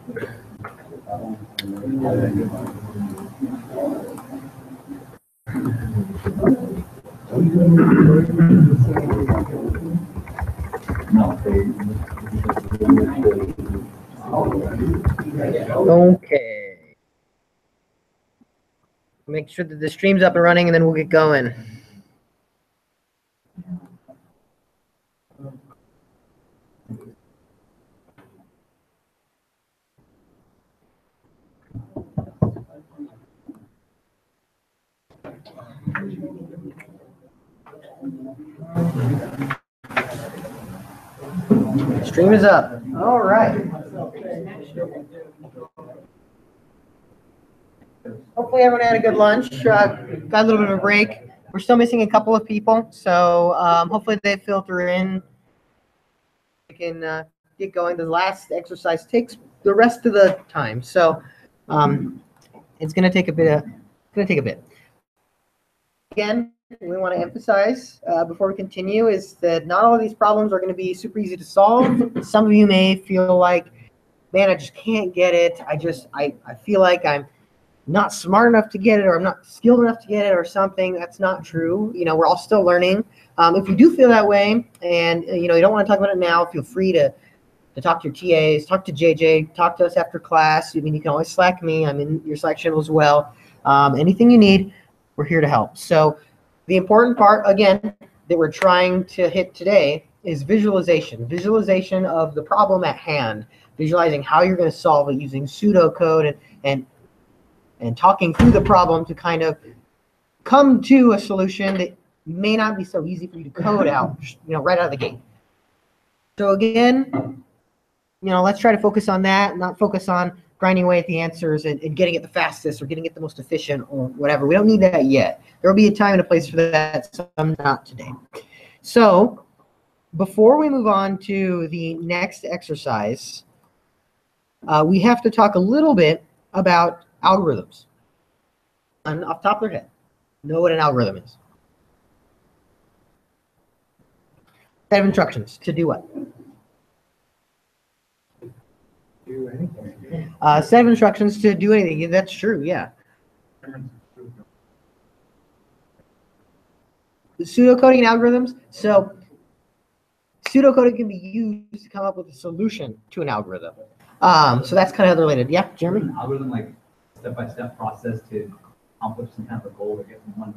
Okay. Make sure that the stream's up and running, and then we'll get going. Stream is up. All right. Hopefully everyone had a good lunch. Got a little bit of a break. We're still missing a couple of people, so hopefully they filter in. We can get going. The last exercise takes the rest of the time, so it's going to take a bit. Again, we want to emphasize before we continue is that not all of these problems are going to be super easy to solve. Some of you may feel like, man, I just can't get it. I feel like I'm not smart enough to get it, or I'm not skilled enough to get it, or something. That's not true. You know, we're all still learning. If you do feel that way, and you don't want to talk about it now, feel free to talk to your TAs, talk to JJ, talk to us after class. I mean, you can always Slack me. I'm in your Slack channel as well. Anything you need, we're here to help. So the important part, again, that we're trying to hit today is visualization. Visualization of the problem at hand. Visualizing how you're going to solve it using pseudocode and talking through the problem to kind of come to a solution that may not be so easy for you to code out, right out of the gate. So again, let's try to focus on that, not focus on grinding away at the answers and getting it the fastest or getting it the most efficient or whatever. We don't need that yet. There will be a time and a place for that, so not today. So before we move on to the next exercise, we have to talk a little bit about algorithms. And off the top of their head, know what an algorithm is. Set of instructions to do what? Do anything. Set of instructions to do anything. That's true, yeah. The pseudocoding algorithms. So pseudocoding can be used to come up with a solution to an algorithm. So that's kind of related. Yeah, Jeremy? An algorithm, like step-by-step process to accomplish some kind of a goal or get from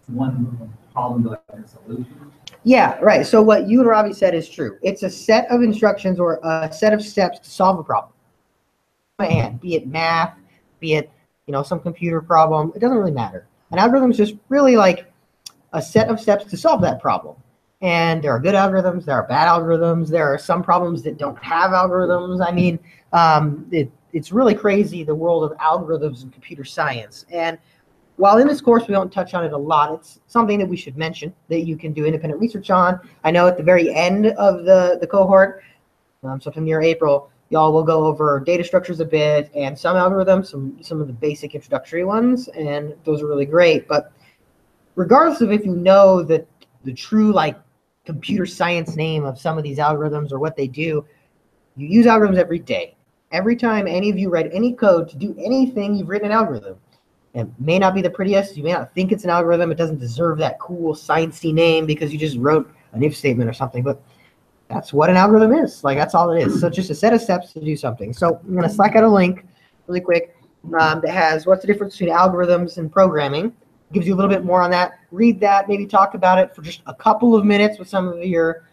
one problem to like a solution. Yeah, right. So what you and Robbie said is true. It's a set of instructions or a set of steps to solve a problem. And be it math, be it some computer problem, it doesn't really matter. An algorithm is just really like a set of steps to solve that problem. And there are good algorithms, there are bad algorithms, there are some problems that don't have algorithms. I mean, it's really crazy, the world of algorithms and computer science. And while in this course we don't touch on it a lot, it's something that we should mention that you can do independent research on. I know at the very end of the cohort, sometime near April, y'all will go over data structures a bit and some algorithms, some of the basic introductory ones, and those are really great. But regardless of if you know the true computer science name of some of these algorithms or what they do, you use algorithms every day. Every time any of you write any code to do anything, you've written an algorithm. It may not be the prettiest. You may not think it's an algorithm. It doesn't deserve that cool sciencey name because you just wrote an if statement or something. But that's what an algorithm is. That's all it is. So it's just a set of steps to do something. So I'm going to Slack out a link really quick that has what's the difference between algorithms and programming. Gives you a little bit more on that. Read that. Maybe talk about it for just a couple of minutes with some of your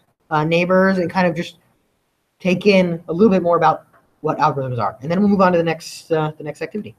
neighbors and kind of just take in a little bit more about what algorithms are. And then we'll move on to the next activity.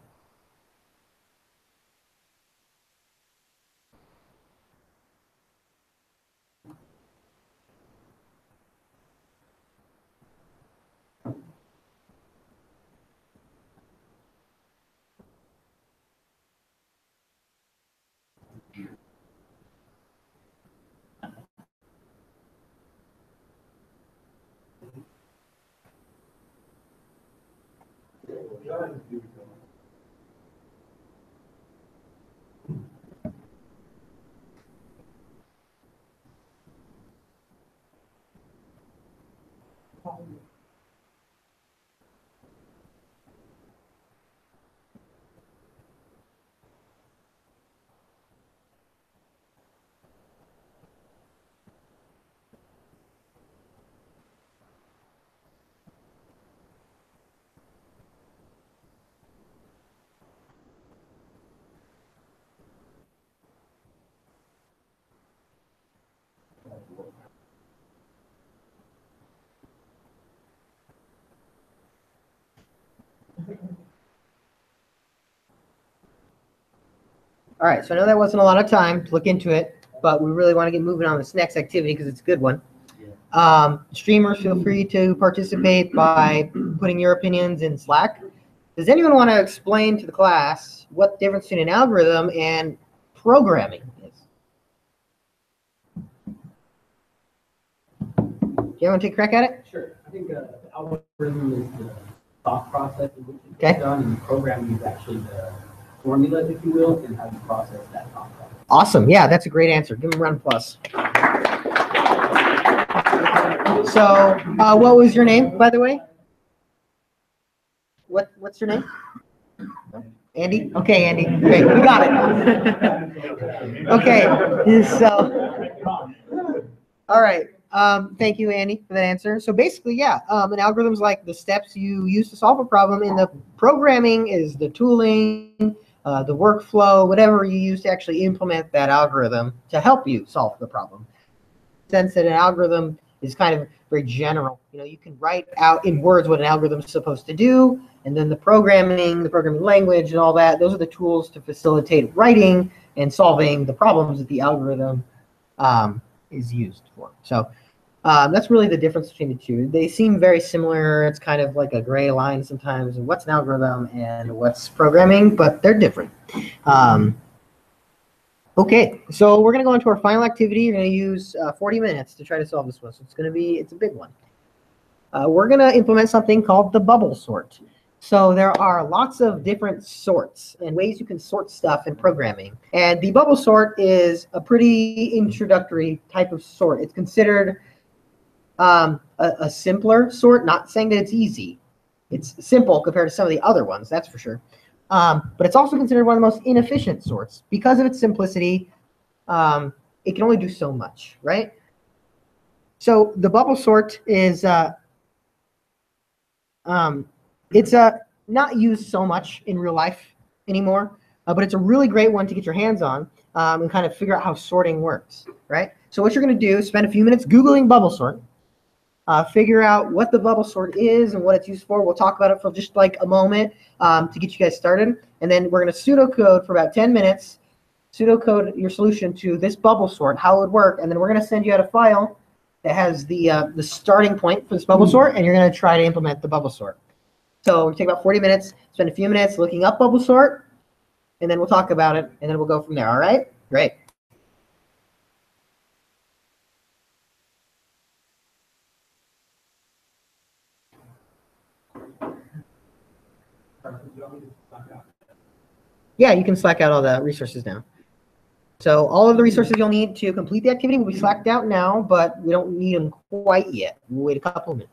All right, so I know that wasn't a lot of time to look into it, but we really want to get moving on this next activity because it's a good one. Streamers, feel free to participate by putting your opinions in Slack. Does anyone want to explain to the class what the difference between an algorithm and programming is? Do you want to take a crack at it? Sure. I think the algorithm is the thought process in which it's Okay. done, and programming is actually the formula, if you will, and how you process that thought process. Awesome. Yeah, that's a great answer. Give him a round of applause. So, what was your name, by the way? What's your name? Andy? Okay, Andy. Great. We got it. Okay. So, all right. Thank you, Andy, for that answer. So basically, yeah, an algorithm is like the steps you use to solve a problem, and the programming is the tooling, the workflow, whatever you use to actually implement that algorithm to help you solve the problem. In the sense that an algorithm is kind of very general. You know, you can write out in words what an algorithm is supposed to do, and then the programming language, and all that. Those are the tools to facilitate writing and solving the problems that the algorithm is used for. So that's really the difference between the two. They seem very similar. It's kind of like a gray line sometimes. What's an algorithm and what's programming, but they're different. Okay, so we're going to go into our final activity. You're going to use 40 minutes to try to solve this one. So it's a big one. We're going to implement something called the bubble sort. So there are lots of different sorts and ways you can sort stuff in programming. And the bubble sort is a pretty introductory type of sort. It's considered a simpler sort, not saying that it's easy. It's simple compared to some of the other ones, that's for sure. But it's also considered one of the most inefficient sorts. Because of its simplicity, it can only do so much, right? So the bubble sort is it's not used so much in real life anymore, but it's a really great one to get your hands on and kind of figure out how sorting works, right? So what you're going to do is spend a few minutes Googling bubble sort, figure out what the bubble sort is and what it's used for. We'll talk about it for just like a moment to get you guys started. And then we're going to pseudocode for about 10 minutes, pseudocode your solution to this bubble sort, how it would work. And then we're going to send you out a file that has the starting point for this bubble sort, and you're going to try to implement the bubble sort. So we'll take about 40 minutes, spend a few minutes looking up bubble sort, and then we'll talk about it, and then we'll go from there. All right? Great. Yeah, you can Slack out all the resources now. So all of the resources you'll need to complete the activity will be Slacked out now, but we don't need them quite yet. We'll wait a couple of minutes.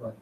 But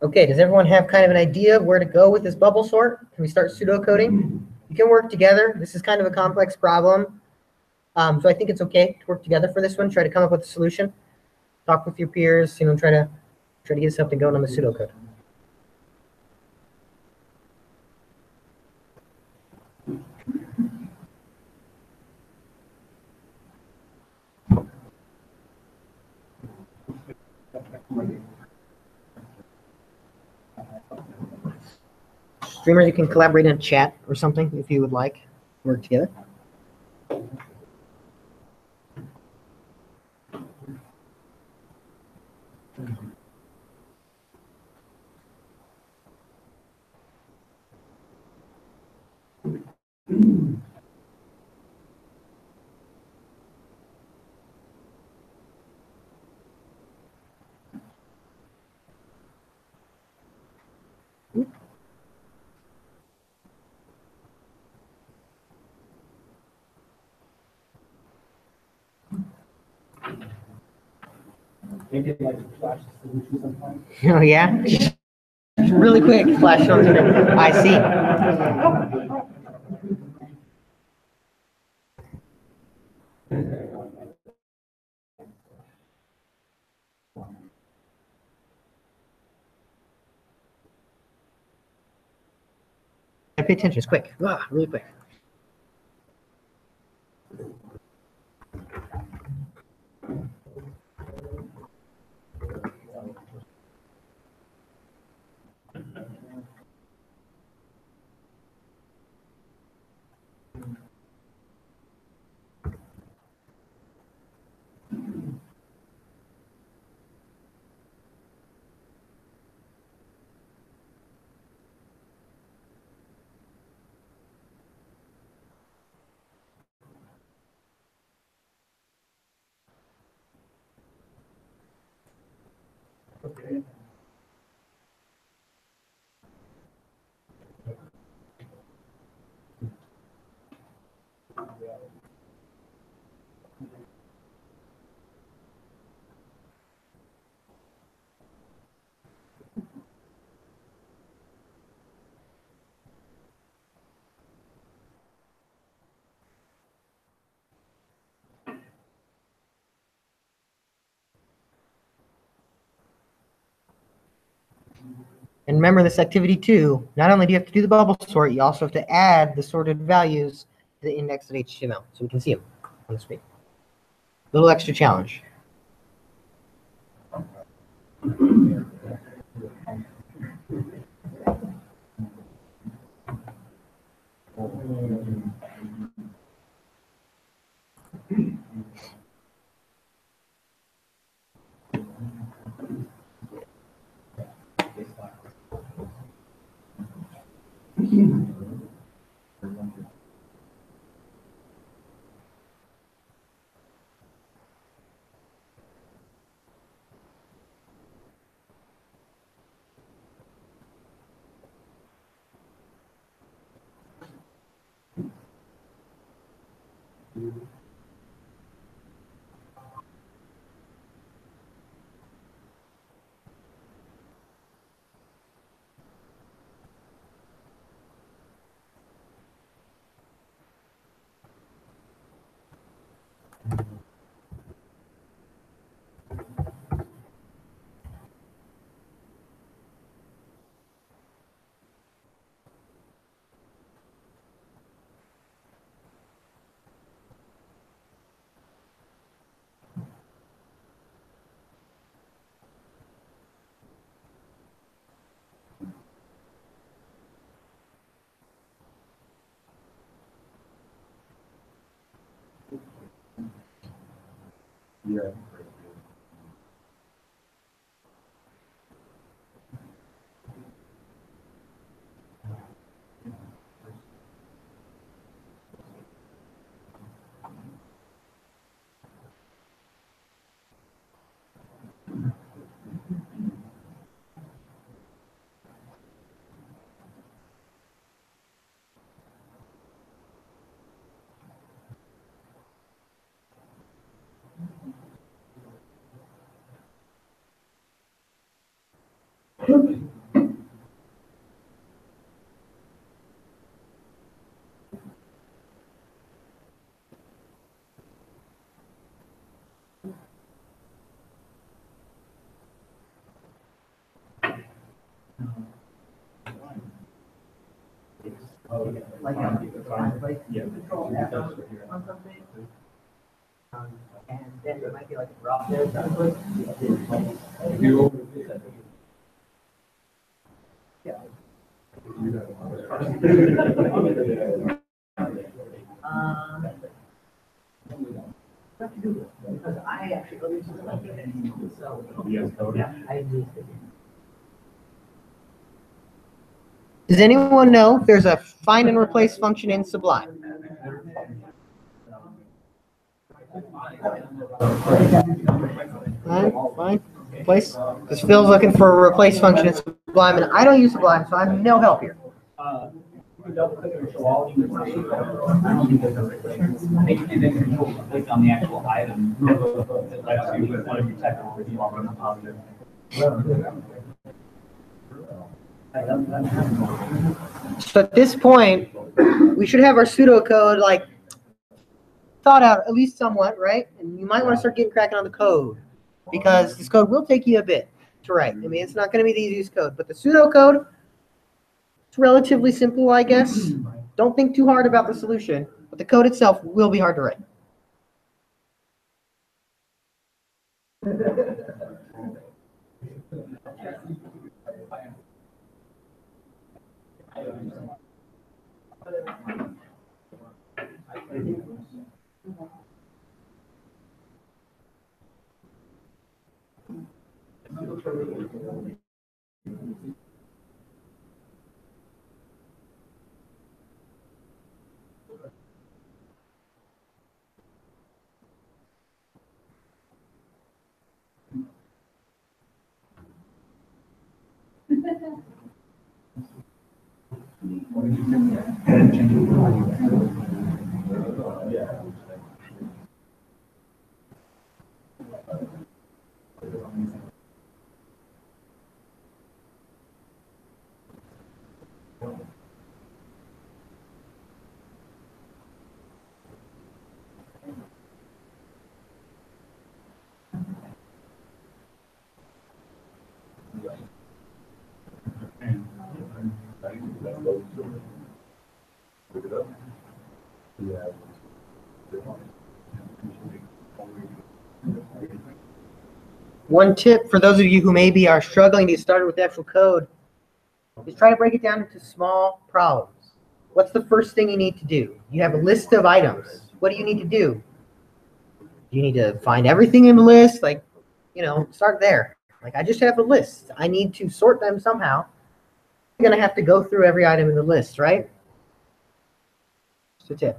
Okay, does everyone have kind of an idea of where to go with this bubble sort? Can we start pseudocoding? You can work together. This is kind of a complex problem. So I think it's okay to work together for this one. Try to come up with a solution. Talk with your peers, try to get something going on the pseudocode. Streamers, you can collaborate in chat or something if you would like. Work together. Maybe like flash solution sometime. Oh yeah? Really quick, flash something. I see. Pay attention, it's quick. Really quick. Okay. And remember this activity too, not only do you have to do the bubble sort, you also have to add the sorted values to the indexed HTML so we can see them on the screen. Little extra challenge. Like control F on something. And then there might be like a drop there. What to do because I actually go to something like this. So yeah, I use it. Does anyone know if there's a find and replace function in Sublime? Fine. Replace. Because Phil's looking for a replace function in Sublime, and I don't use Sublime, so I'm no help here. I think you can then control click on the actual item. It lets you with one of your technology while running positive. So at this point, we should have our pseudocode like thought out at least somewhat, right? And you might want to start getting cracking on the code because this code will take you a bit to write. I mean, it's not going to be the easiest code, but the pseudocode, it's relatively simple, I guess. Don't think too hard about the solution, but the code itself will be hard to write. One tip for those of you who maybe are struggling to get started with the actual code is try to break it down into small problems. What's the first thing you need to do? You have a list of items. What do you need to do? You need to find everything in the list, like, start there. Like, I just have a list. I need to sort them somehow. I'm going to have to go through every item in the list, right? Just a tip.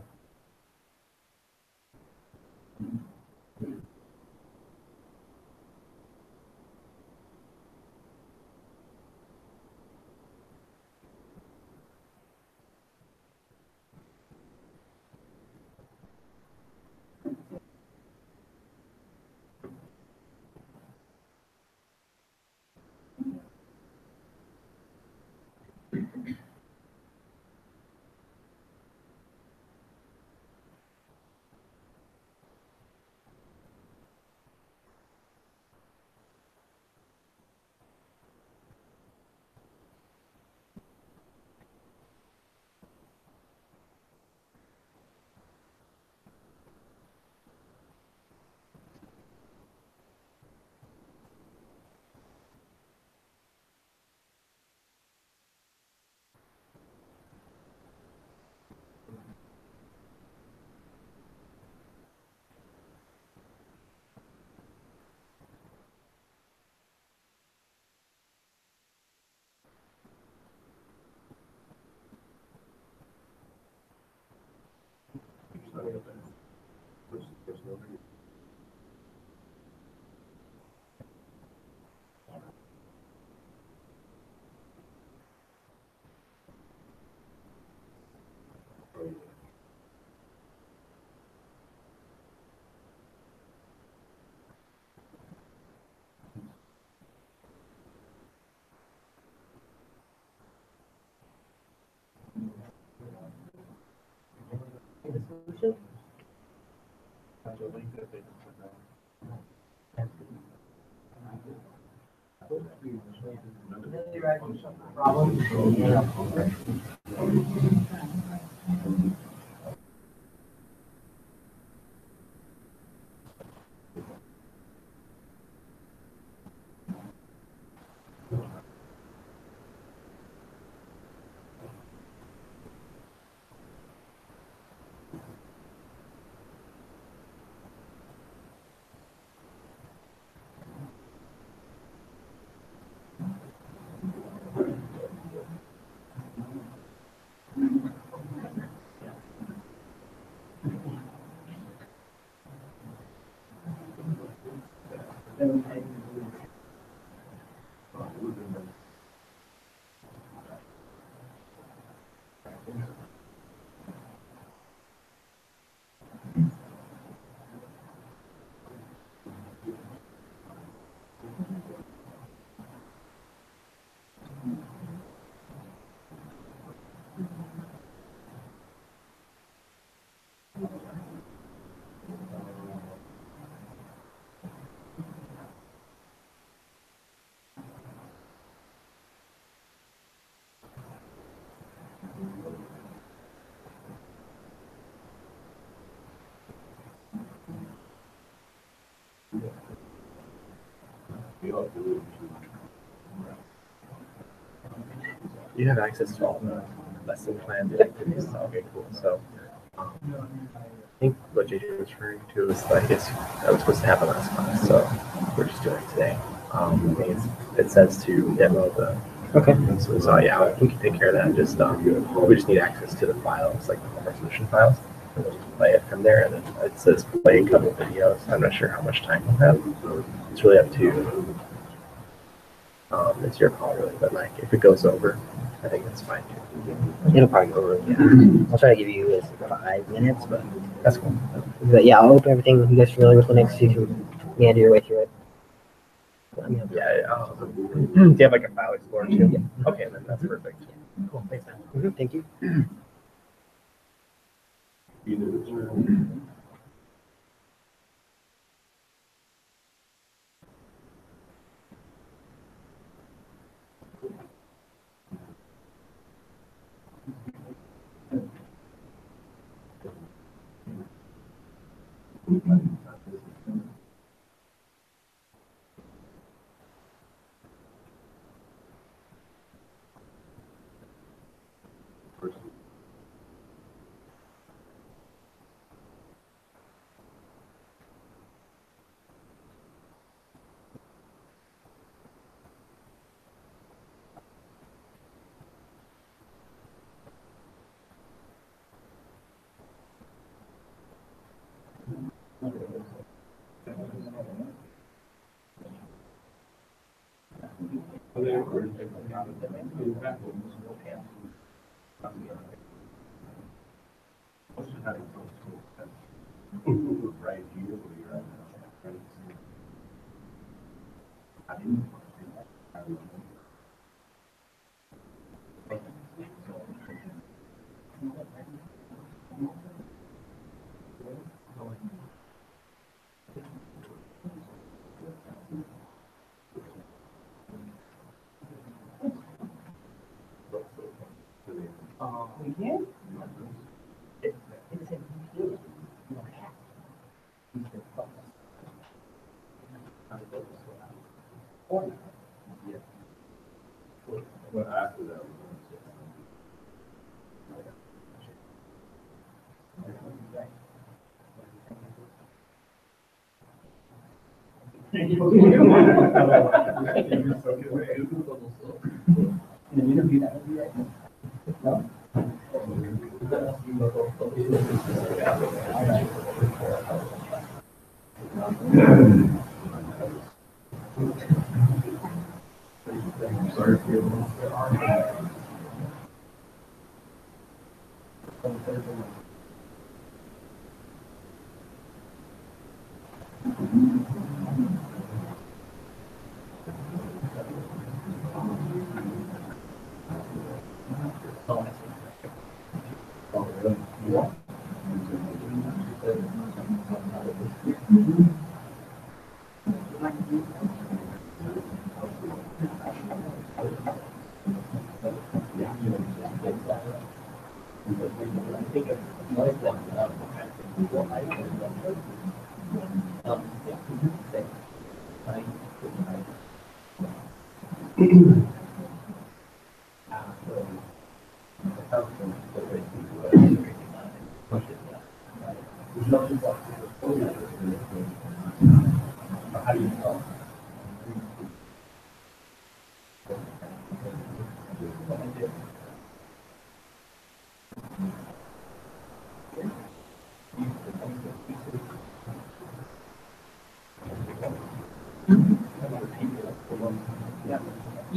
You have access to all the lesson plans and activities. Okay, cool. So I think what JJ was referring to is like that was supposed to happen last class, so we're just doing it today. I think it says to demo the. Okay. So yeah, we can take care of that. Just we just need access to the files, like the resolution files, and we'll just play it from there. And then it says play a couple videos. I'm not sure how much time we'll have. It's really up to you. It's your call, really. But like, if it goes over, I think that's fine too. It'll probably go over. Yeah. I'll try to give you is 5 minutes, but That's cool. yeah, I'll open everything. You guys familiar with Linux? You can meander your way through it. Yeah. Do you have like a file explorer too? Yeah. Okay, then that's perfect. Cool. Thanks, man. Thank you.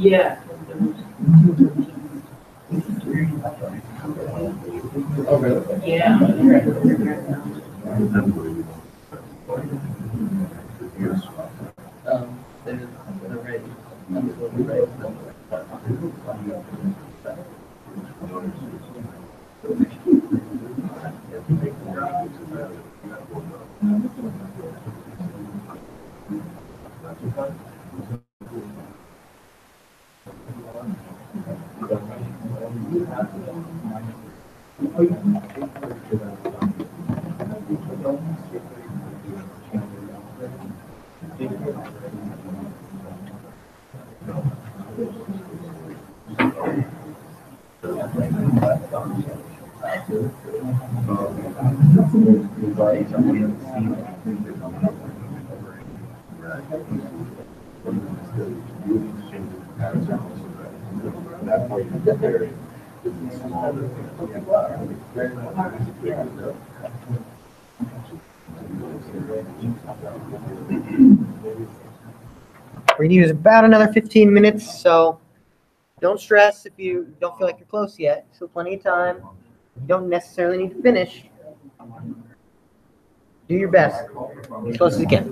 Yeah. We're gonna use about another 15 minutes, so don't stress if you don't feel like you're close yet. Still plenty of time. You don't necessarily need to finish. Do your best, as close as you can.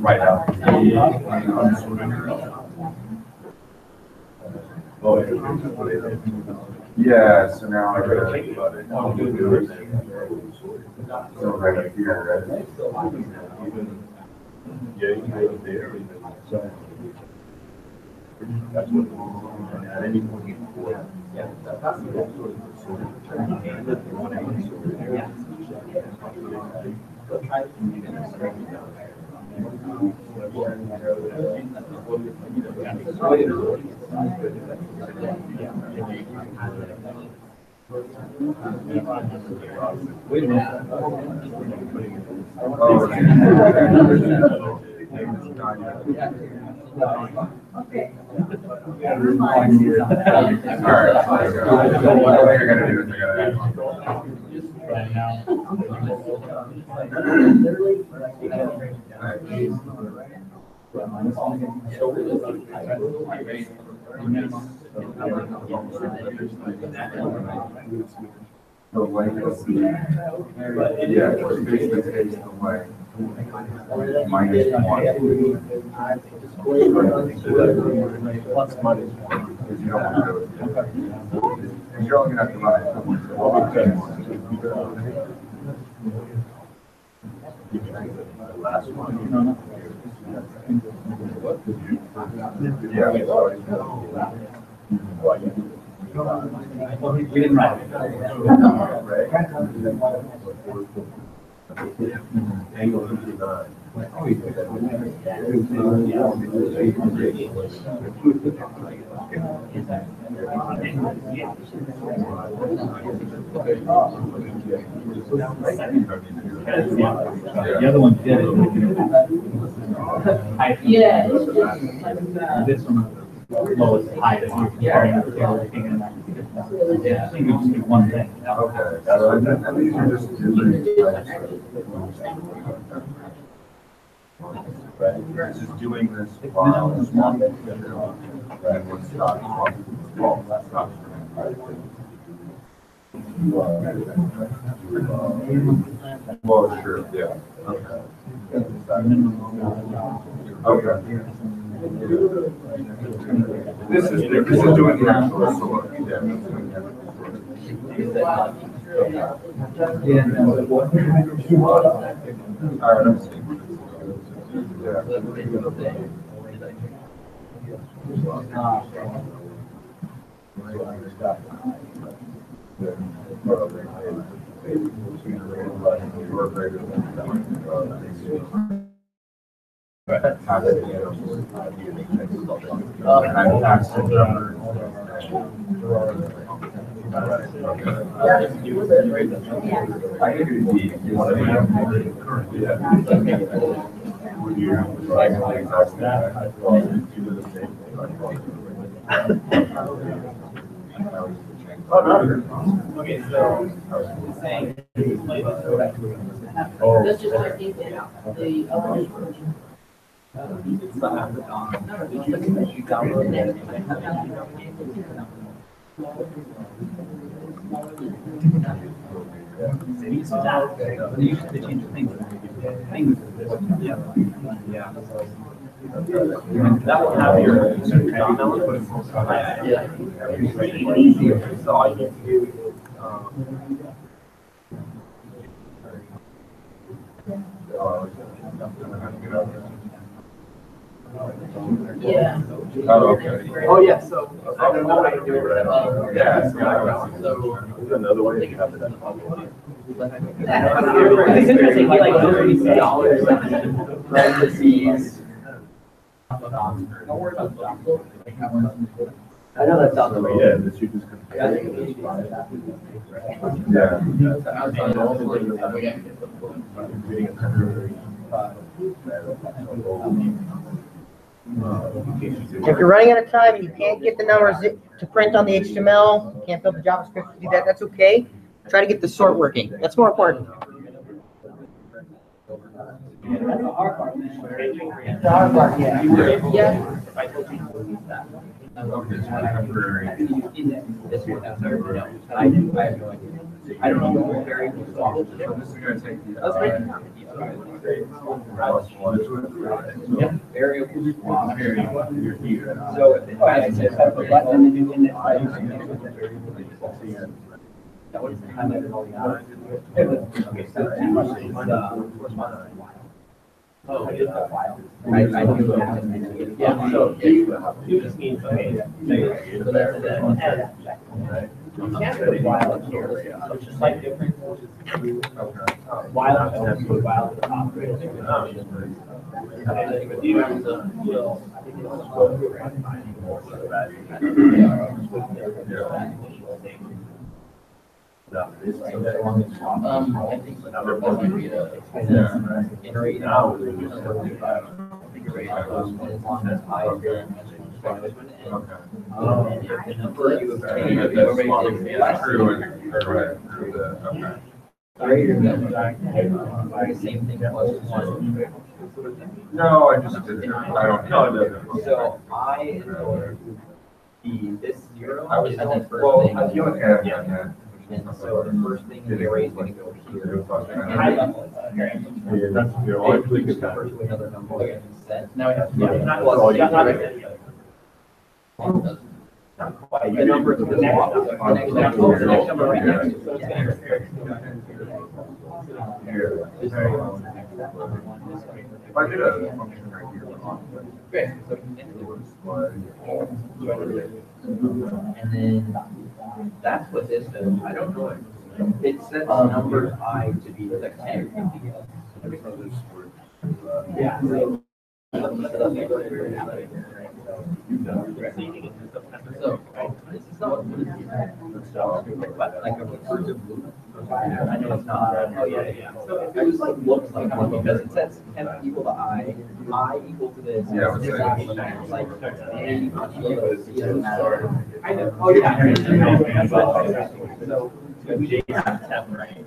Right out. Yeah, so now I gotta think about it. So right up here, right? Yeah, you can go there. That's what. At any point before. Wait a minute. Okay. The legacy. Yeah, it's basically takes away -1. Plus minus 1, because you don't want to go with it. Because you're only gonna have to buy it. The last one. We didn't write it. The other one did it. Yeah. This one, lowest height. Yeah, I think we just do one thing. Okay, so and these are just. Right, it's just doing this while it's one, and what's not, well, that's not. Well, sure, yeah, okay. Okay. This is doing the actual sort, yeah. All right, I'm seeing. Okay, so saying. That's just like the, That will have your. Easier, so I can do, yeah. Oh, okay. oh, yeah, so, I don't know how to do it. Yeah. There's another way to have it done. It's interesting, like $30 parentheses. I know that sounds weird. Yeah, this you just. Yeah. If you're running out of time and you can't get the numbers to print on the HTML, you can't build the JavaScript to do that, that's okay. Try to get the sort working. That's more important. That's the hard part. The hard part, yeah. Yeah. I don't know what variables are. This is gonna take you. That's great. Yep, variables. So, I said, I put button in the. That was highlighted all the hours. Okay, so. Oh, it's a file. I don't know. Yeah, so you just need, okay. So that's the head. You can't put while up here, so it's just like different. While up here, while at the top. I think the number one would be the iterate out. As long as I and the number you obtain, the same thing plus one. No, I just did it. I don't know. So I and this zero. I was, is the first well, thing. I feel like I have done that. And so the first thing in the array is going to go here. High level. You're always really good at To another number and set. Now we have. Not quite. The number to the next the next number right next to it. So it's gonna. If I did a function right here. Great. And then that's what this does. I don't know. It sets numbers I to be like 10. Yeah. So, this is not but like a recursive loop. I know it's not. Oh, yeah. So it just like looks like one because it says M equal to I equal to this. Yeah, This it's is like A equal to this. I know. Oh, yeah. So, right?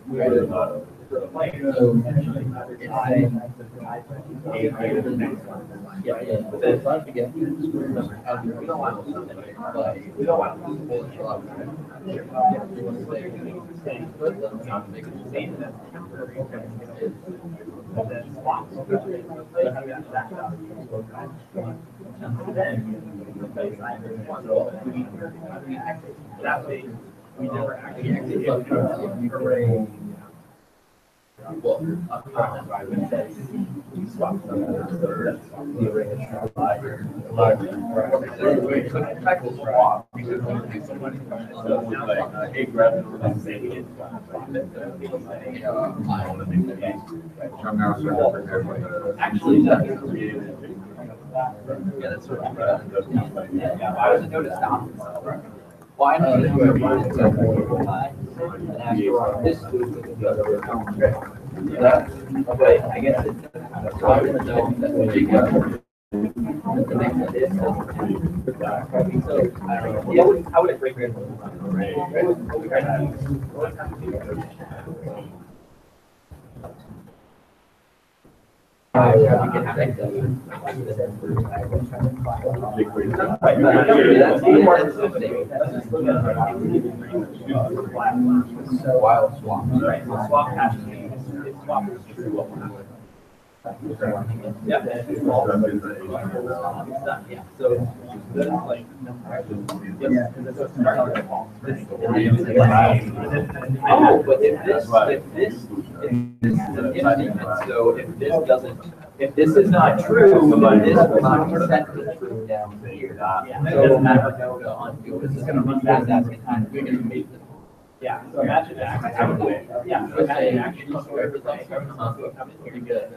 Yeah. But then it's not again. We don't want to lose it, but we don't want to lose it. That way, we never actually well, I'm now starting to prepare for actually, yeah, that's what I wasn't noticed down. Well, I know this that, but I guess it's, so I didn't know that the big one. The next one is, so, I don't know, yeah, how would it break it? We can have that. Wild swap, right? Swap has to be, swap is true. Yeah. Yeah, so that's like. Oh, but if this is an if so if this doesn't, if this is not true, then this will not be set to true down here. So it'll never go to undo, this is gonna run fast asking time, you're gonna make this. Yeah, so imagine that. Yeah, so imagine actually, pretty good.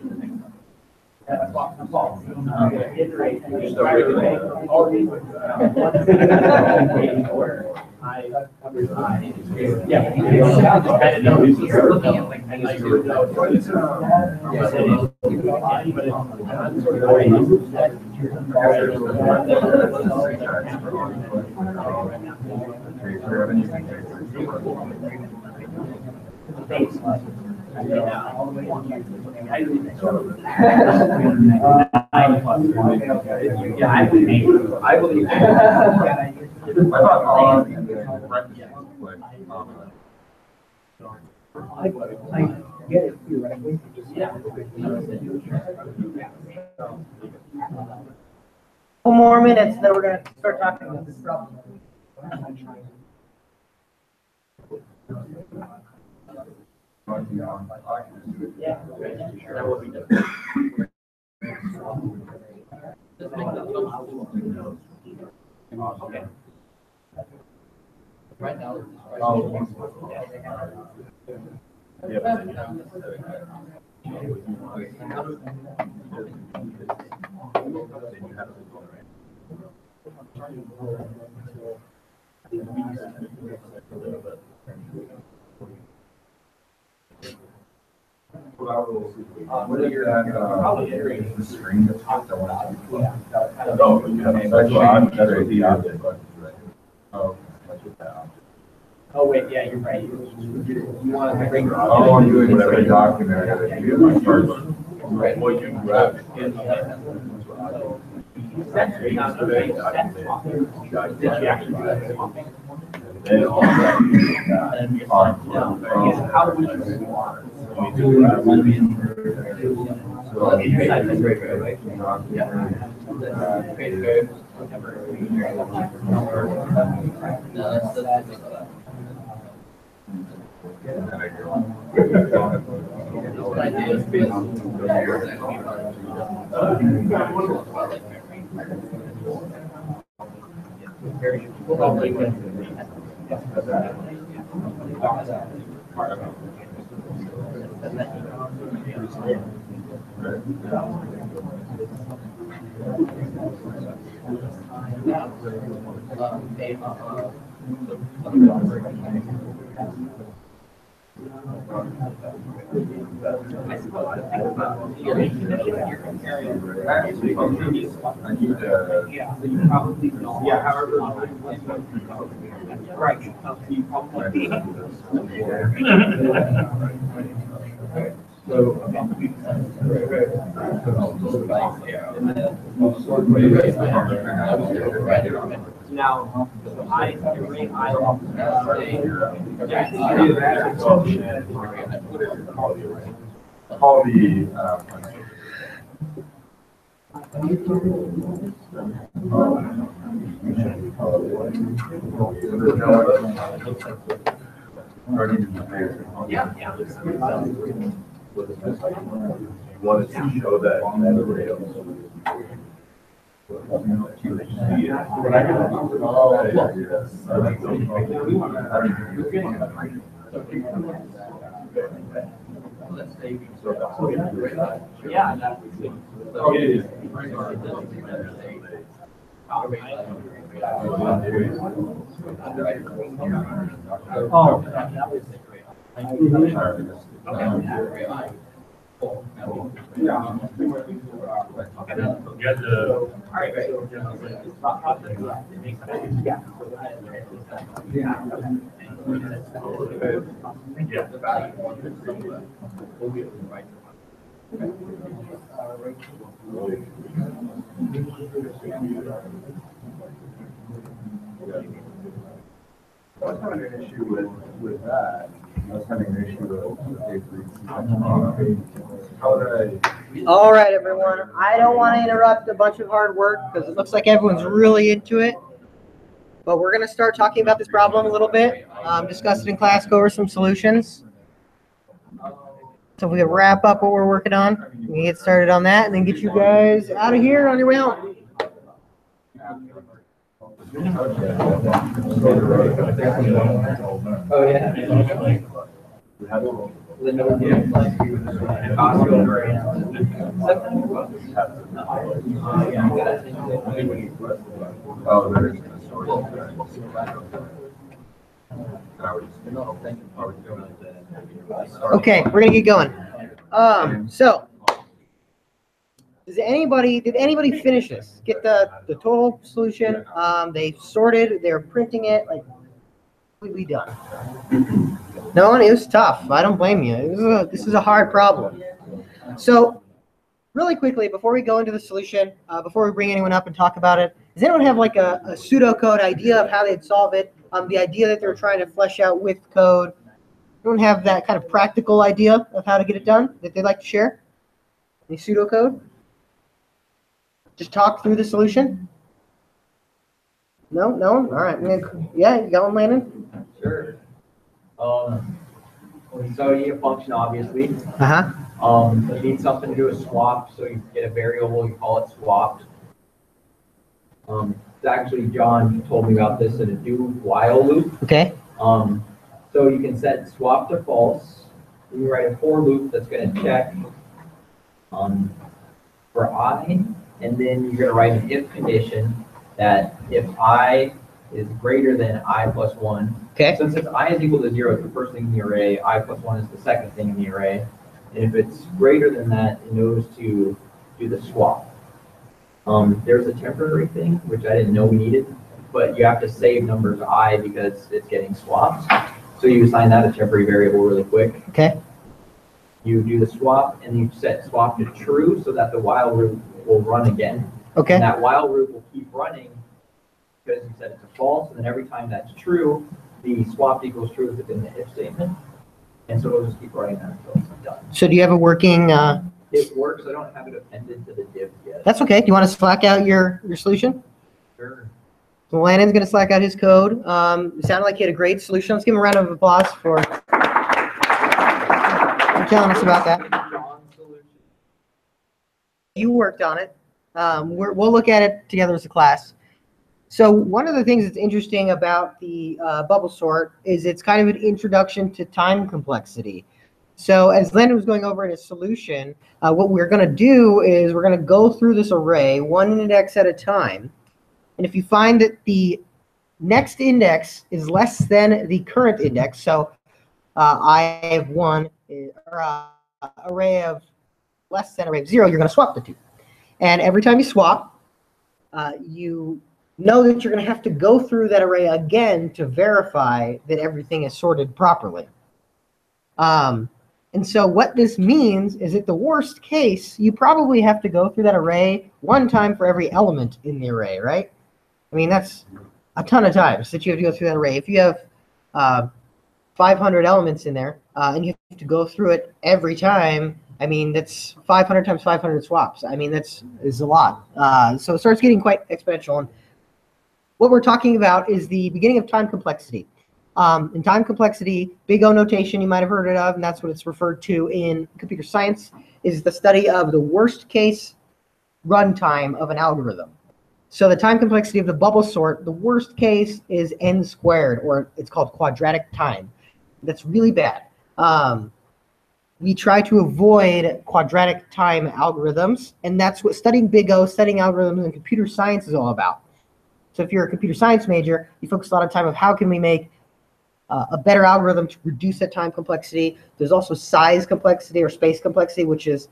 I believe. I thought on and then I get it theoretically. Couple more minutes, then we're gonna start talking about this problem. That will be done. Okay. Right now. what is that, the string that's hooked on? Oh, you have that's the object. Oh, that's what that object. Oh, wait, yeah, you're right. You want to bring. Oh, I'm doing whatever document I gotta do my first. Well, you can grab it. Did you actually do that? Then all that. How would you want? And then I Now, I rate I Call the, yeah, yeah. wanted to show that everybody else. Yeah, that's Oh, that was great. I was having an issue with that. I was having an issue with how would I? All right, everyone. I don't want to interrupt a bunch of hard work because it looks like everyone's really into it. But we're going to start talking about this problem a little bit, discuss it in class, go over some solutions. So if we can wrap up what we're working on, we can get started on that and then get you guys out of here on your way home. Oh, yeah. Oh, there is. Okay, we're gonna get going. So did anybody finish this? Get the total solution? They sorted, they're printing it, like completely done. No, it was tough. I don't blame you. This is a hard problem. So really quickly, before we go into the solution, before we bring anyone up and talk about it, does anyone have like a pseudocode idea of how they'd solve it? The idea that they're trying to flesh out with code. Anyone have that kind of practical idea of how to get it done that they'd like to share? Any pseudocode? Just talk through the solution? No? No? All right. Yeah, you got one, Landon? Sure. So you need a function, obviously. Uh-huh. You need something to do a swap, so you get a variable, you call it swapped. It's actually, John told me about this in a do while loop. Okay. So you can set swap to false. You write a for loop that's going to check for I, and then you're going to write an if condition that if I is greater than I plus 1. Okay. So since I is equal to 0, it's the first thing in the array, I plus 1 is the second thing in the array. And if it's greater than that, it knows to do the swap. There's a temporary thing, which I didn't know we needed, but you have to save numbers I because it's getting swapped. So you assign that a temporary variable really quick. Okay. You do the swap, and you set swap to true so that the while loop will run again. Okay. And that while loop will keep running because you set it to false, and then every time that's true, the swap equals true within the if statement. And so it'll just keep running that until it's done. So do you have a working... It works. I don't have it appended to the div yet. That's okay. Do you want to slack out your solution? Sure. So Landon's going to slack out his code. It sounded like he had a great solution. Let's give him a round of applause for telling us about that. You worked on it. We'll look at it together as a class. So one of the things that's interesting about the bubble sort is it's kind of an introduction to time complexity. So as Landon was going over in his solution, what we're going to do is we're going to go through this array one index at a time. And if you find that the next index is less than the current index, so I have one or array of less than array of 0, you're going to swap the two. And every time you swap, you know that you're going to have to go through that array again to verify that everything is sorted properly. And so what this means is that the worst case, you probably have to go through that array one time for every element in the array, right? I mean, that's a ton of times that you have to go through that array. If you have 500 elements in there and you have to go through it every time, I mean, that's 500 times 500 swaps. I mean, is a lot. So it starts getting quite exponential. And what we're talking about is the beginning of time complexity. In time complexity, big O notation you might have heard it of, and that's what it's referred to in computer science, is the study of the worst case runtime of an algorithm. So the time complexity of the bubble sort, the worst case is n squared, or it's called quadratic time. That's really bad. We try to avoid quadratic time algorithms, and that's what studying big O, studying algorithms in computer science is all about. So if you're a computer science major, you focus a lot of time on how can we make a better algorithm to reduce that time complexity. There's also size complexity or space complexity, which is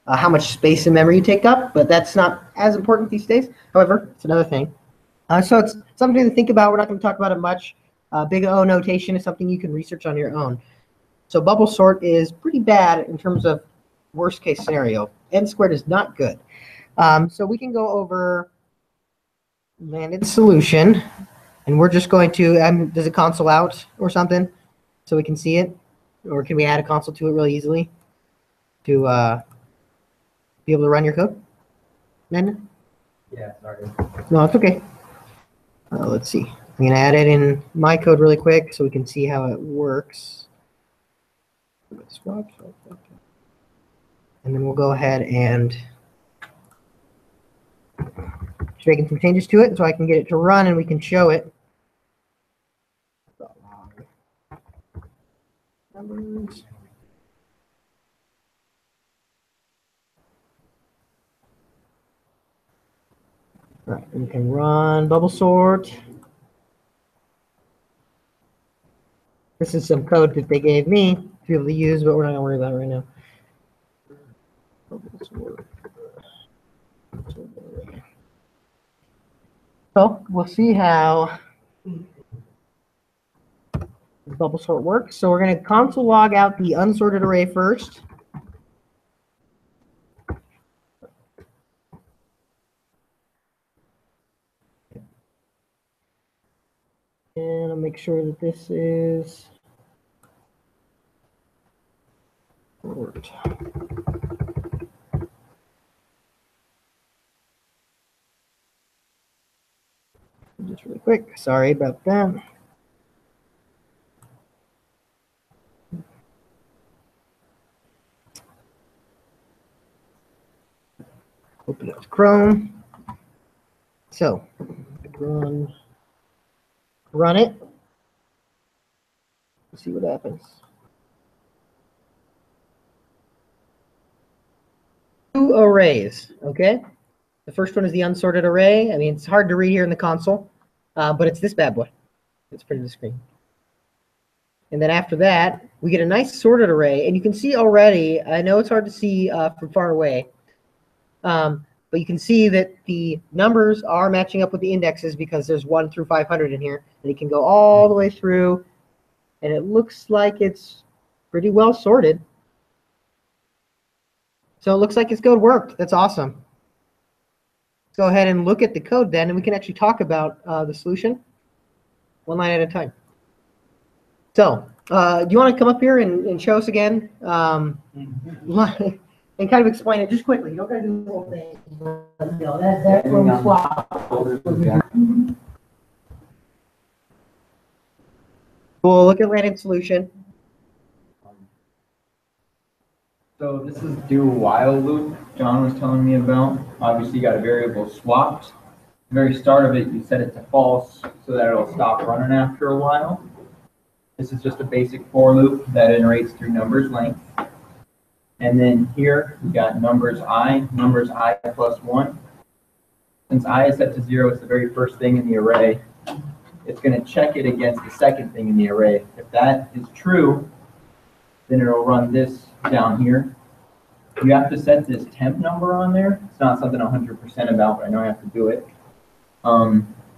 how much space and memory you take up, but that's not as important these days. However, it's another thing. So it's something to think about. We're not going to talk about it much. Big O notation is something you can research on your own. So bubble sort is pretty bad in terms of worst case scenario. N squared is not good. So we can go over Landon's solution, and we're just going to, does it console out or something so we can see it? Or can we add a console to it really easily to be able to run your code? Landon? Yeah, sorry. No, it's okay. Let's see. I'm going to add it in my code really quick so we can see how it works. And then we'll go ahead and just making some changes to it so I can get it to run and we can show it. Numbers. All right, we can run bubble sort. This is some code that they gave me to be able to use, but we're not going to worry about it right now. Bubble sort. So we'll see how the bubble sort works. So we're going to console log out the unsorted array first. And I'll make sure that this is Cohort. Just really quick, sorry about that. Open up Chrome. So run it. Let's see what happens. Two arrays, okay? The first one is the unsorted array. I mean, it's hard to read here in the console, but it's this bad boy. It's printed on the screen. And then after that, we get a nice sorted array. And you can see already, I know it's hard to see from far away, but you can see that the numbers are matching up with the indexes because there's 1 through 500 in here. And it can go all the way through. And it looks like it's pretty well sorted. So it looks like this code worked. That's awesome. Let's go ahead and look at the code then, and we can actually talk about the solution one line at a time. So do you want to come up here and show us again and kind of explain it just quickly? You don't got to do the whole thing. That's where we swap. We'll look at Landon's solution. So this is do while loop John was telling me about. Obviously you got a variable swapped. The very start of it, you set it to false so that it'll stop running after a while. This is just a basic for loop that iterates through numbers length. And then here we got numbers I plus 1. Since I is set to 0, it's the very first thing in the array. It's going to check it against the second thing in the array. If that is true, then it'll run this down here. You have to set this temp number on there. It's not something 100% about, but I know I have to do it.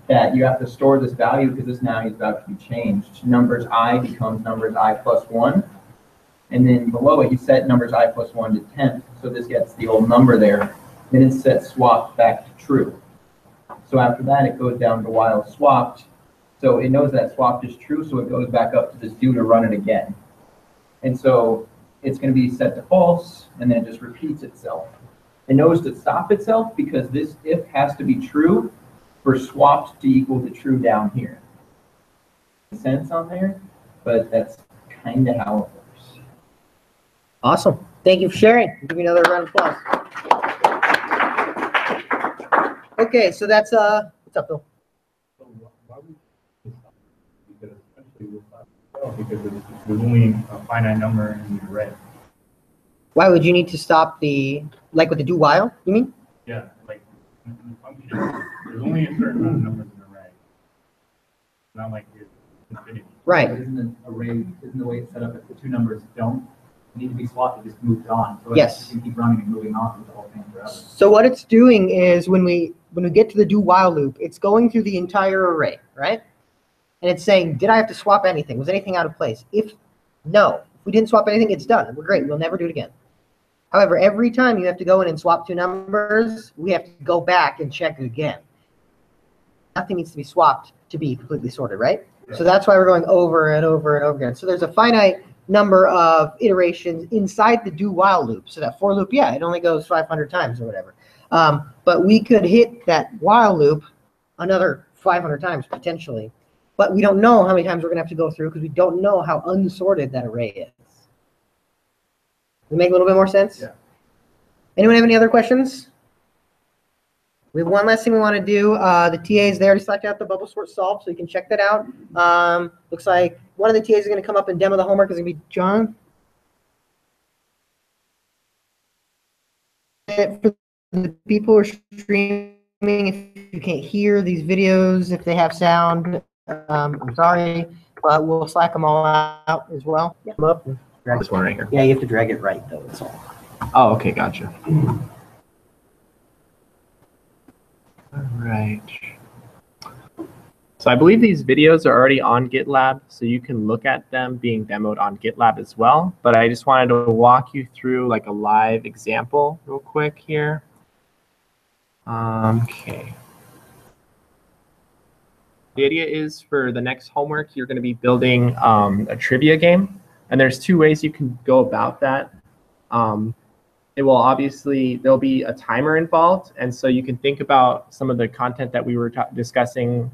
That you have to store this value because this now is about to be changed. Numbers I becomes numbers I plus 1. And then below it, you set numbers I plus 1 to temp. So this gets the old number there. Then it's set swapped back to true. So after that, it goes down to while swapped. So it knows that swapped is true, so it goes back up to this do to run it again. And so it's going to be set to false, and then it just repeats itself. It knows to stop itself because this if has to be true for swapped to equal to true down here. Makes sense on there, but that's kind of how it works. Awesome. Thank you for sharing. Give me another round of applause. Okay, so that's what's up, Bill? So why would you stop? Because essentially we'll stop because there's only a finite number in the array. Why would you need to stop the, like with the do while, you mean? Yeah, like in the function, there's only a certain amount of numbers in the array. Not like it's infinity. Right. But isn't the array, isn't the way it's set up if the two numbers don't need to be swapped, it just moves on? So Yes. you can keep running and moving on with the whole thing forever. So what it's doing is when we get to the do while loop, it's going through the entire array, right? And it's saying, did I have to swap anything? Was anything out of place? If no, if we didn't swap anything, it's done. We're great. We'll never do it again. However, every time you have to go in and swap two numbers, we have to go back and check it again. Nothing needs to be swapped to be completely sorted, right? So that's why we're going over and over and over again. So there's a finite number of iterations inside the do while loop. So that for loop, yeah, it only goes 500 times or whatever. But we could hit that while loop another 500 times potentially. But we don't know how many times we're going to have to go through because we don't know how unsorted that array is. Does it make a little bit more sense? Yeah. Anyone have any other questions? We have one last thing we want to do. The TAs, they already selected out the bubble sort solve, so you can check that out. Looks like one of the TAs is going to come up and demo the homework. Is going to be John. For the people who are streaming, if you can't hear these videos, if they have sound, I'm sorry, but we'll Slack them all out as well. Yeah. Come up and drag This one right here. Yeah, you have to drag it right, though. That's all. Oh, okay, gotcha. All right. So I believe these videos are already on GitLab, so you can look at them being demoed on GitLab as well. But I just wanted to walk you through like a live example real quick here. Okay. The idea is for the next homework, you're going to be building a trivia game. And there's two ways you can go about that. It will obviously, there'll be a timer involved. And so you can think about some of the content that we were discussing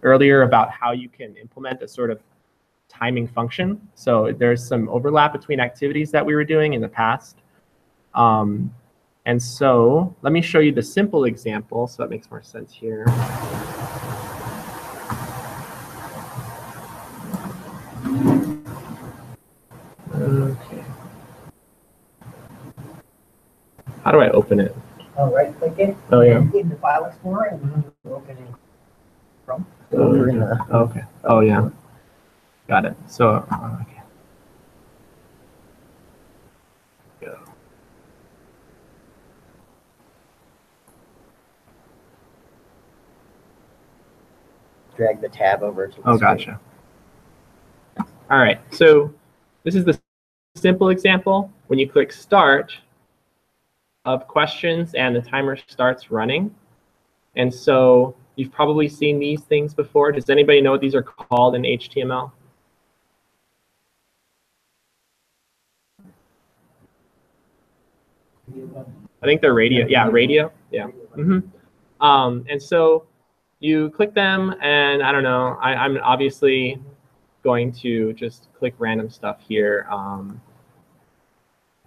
earlier about how you can implement a sort of timing function. So there's some overlap between activities that we were doing in the past. And so let me show you the simple example so that makes more sense here. Okay. How do I open it? Oh, right click it. Oh, yeah. In the file explorer and open it from. Over in the. Okay. Oh, yeah. Got it. So, okay. Go. Drag the tab over to the Oh, gotcha. All right. So this is the simple example. When you click start of questions and the timer starts running. And so you've probably seen these things before. Does anybody know what these are called in HTML? I think they're radio. Yeah, radio. Yeah. And so you click them, and I don't know. I'm obviously going to just click random stuff here.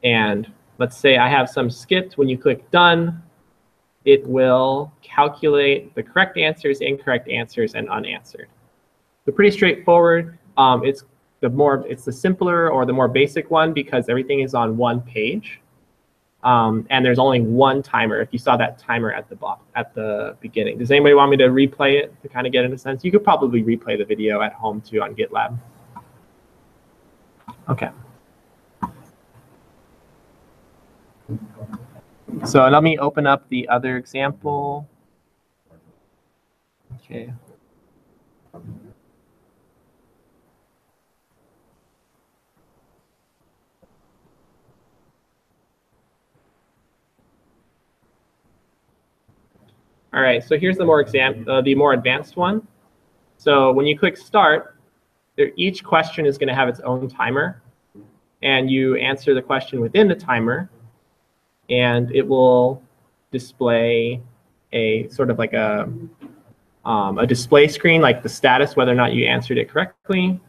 And let's say I have some skipped. When you click done, it will calculate the correct answers, incorrect answers, and unanswered. So pretty straightforward. It's the simpler or the more basic one because everything is on one page. And there's only one timer. If you saw that timer at the beginning. Does anybody want me to replay it to kind of get in a sense? You could probably replay the video at home too on GitLab. Okay. So let me open up the other example. Okay. All right, so here's the more advanced one. So when you click start, each question is going to have its own timer, and you answer the question within the timer, and it will display a sort of like a display screen, like the status, whether or not you answered it correctly,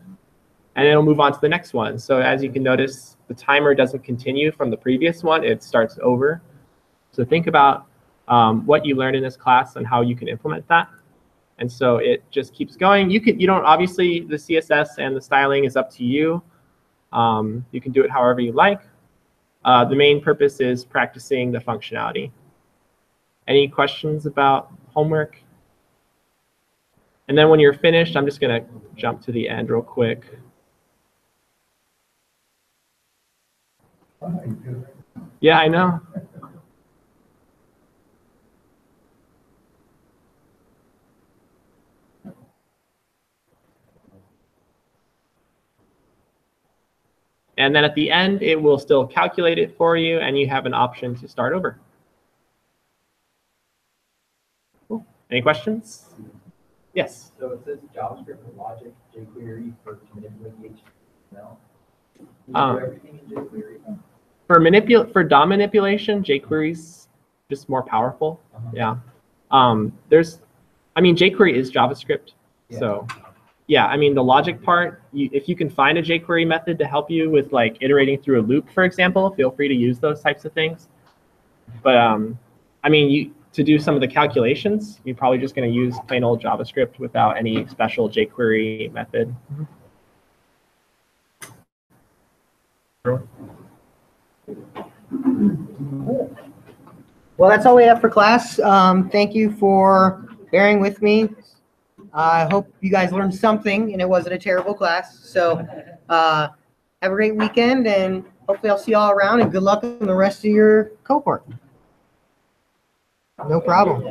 and it'll move on to the next one. So as you can notice, the timer doesn't continue from the previous one, it starts over. So think about what you learned in this class and how you can implement that. And so it just keeps going. You don't, obviously the CSS and the styling is up to you. You can do it however you like. The main purpose is practicing the functionality. Any questions about homework? And then when you're finished, I'm just going to jump to the end real quick. Yeah, I know. And then at the end, it will still calculate it for you, and you have an option to start over. Cool. Any questions? Yes. So it says JavaScript and logic, jQuery for manipulating HTML. Can you do everything in jQuery? For DOM manipulation, jQuery's just more powerful. Yeah. jQuery is JavaScript, so. Yeah, I mean, the logic part, if you can find a jQuery method to help you with like iterating through a loop, for example, feel free to use those types of things. But I mean, to do some of the calculations, you're probably just going to use plain old JavaScript without any special jQuery method. Well, that's all we have for class. Thank you for bearing with me. I hope you guys learned something and it wasn't a terrible class. So have a great weekend, and hopefully I'll see you all around, and good luck in the rest of your cohort. No problem.